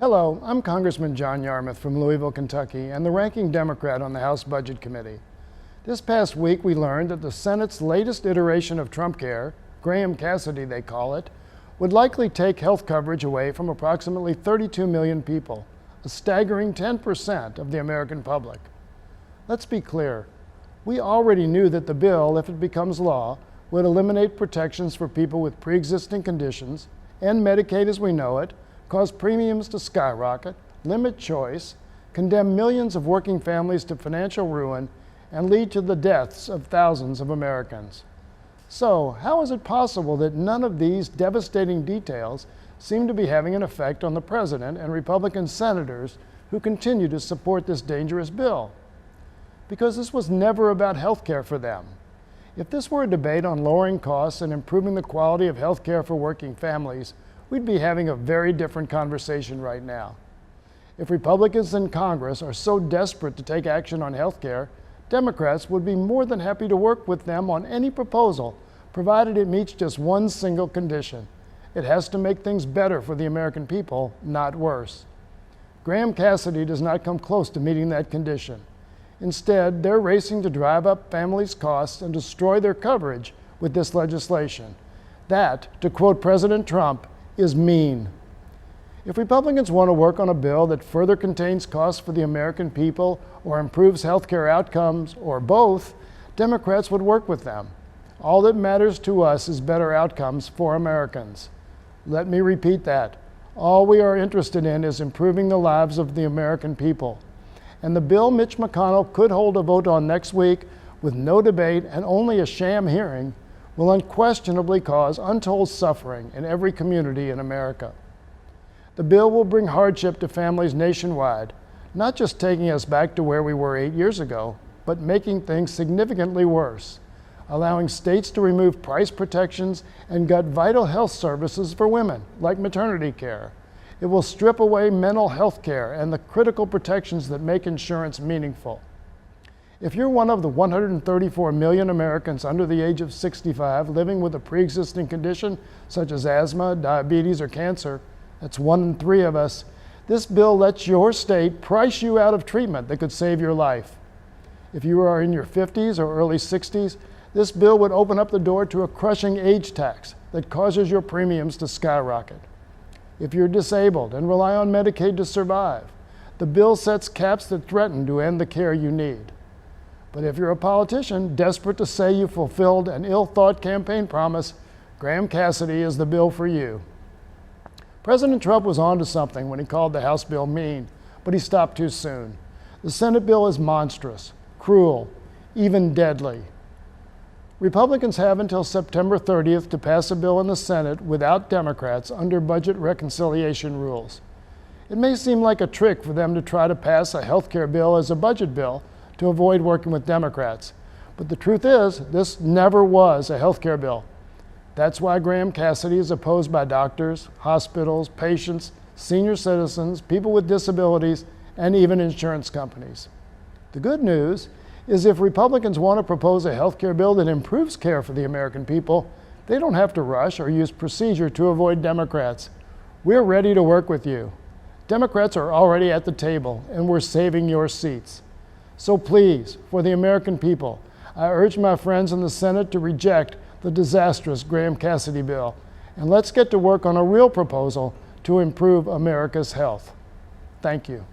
Hello, I'm Congressman John Yarmuth from Louisville, Kentucky, and the ranking Democrat on the House Budget Committee. This past week, we learned that the Senate's latest iteration of Trump Care, Graham Cassidy they call it, would likely take health coverage away from approximately 32 million people, a staggering 10% of the American public. Let's be clear. We already knew that the bill, if it becomes law, would eliminate protections for people with pre-existing conditions, end Medicaid as we know it, cause premiums to skyrocket, limit choice, condemn millions of working families to financial ruin, and lead to the deaths of thousands of Americans. So, how is it possible that none of these devastating details seem to be having an effect on the President and Republican senators who continue to support this dangerous bill? Because this was never about health care for them. If this were a debate on lowering costs and improving the quality of health care for working families, we'd be having a very different conversation right now. If Republicans in Congress are so desperate to take action on health care, Democrats would be more than happy to work with them on any proposal, provided it meets just one single condition. It has to make things better for the American people, not worse. Graham Cassidy does not come close to meeting that condition. Instead, they're racing to drive up families' costs and destroy their coverage with this legislation. That, to quote President Trump, is mean. If Republicans want to work on a bill that further contains costs for the American people or improves health care outcomes, or both, Democrats would work with them. All that matters to us is better outcomes for Americans. Let me repeat that. All we are interested in is improving the lives of the American people. And the bill Mitch McConnell could hold a vote on next week with no debate and only a sham hearing will unquestionably cause untold suffering in every community in America. The bill will bring hardship to families nationwide, not just taking us back to where we were 8 years ago, but making things significantly worse, allowing states to remove price protections and gut vital health services for women, like maternity care. It will strip away mental health care and the critical protections that make insurance meaningful. If you're one of the 134 million Americans under the age of 65 living with a pre-existing condition such as asthma, diabetes, or cancer, that's 1 in 3 of us, this bill lets your state price you out of treatment that could save your life. If you are in your 50s or early 60s, this bill would open up the door to a crushing age tax that causes your premiums to skyrocket. If you're disabled and rely on Medicaid to survive, the bill sets caps that threaten to end the care you need. But if you're a politician desperate to say you fulfilled an ill-thought campaign promise, Graham Cassidy is the bill for you. President Trump was onto something when he called the House bill mean, but he stopped too soon. The Senate bill is monstrous, cruel, even deadly. Republicans have until September 30th to pass a bill in the Senate without Democrats under budget reconciliation rules. It may seem like a trick for them to try to pass a health care bill as a budget bill to avoid working with Democrats. But the truth is, this never was a health care bill. That's why Graham Cassidy is opposed by doctors, hospitals, patients, senior citizens, people with disabilities, and even insurance companies. The good news is if Republicans want to propose a health care bill that improves care for the American people, they don't have to rush or use procedure to avoid Democrats. We're ready to work with you. Democrats are already at the table, and we're saving your seats. So please, for the American people, I urge my friends in the Senate to reject the disastrous Graham Cassidy bill, and let's get to work on a real proposal to improve America's health. Thank you.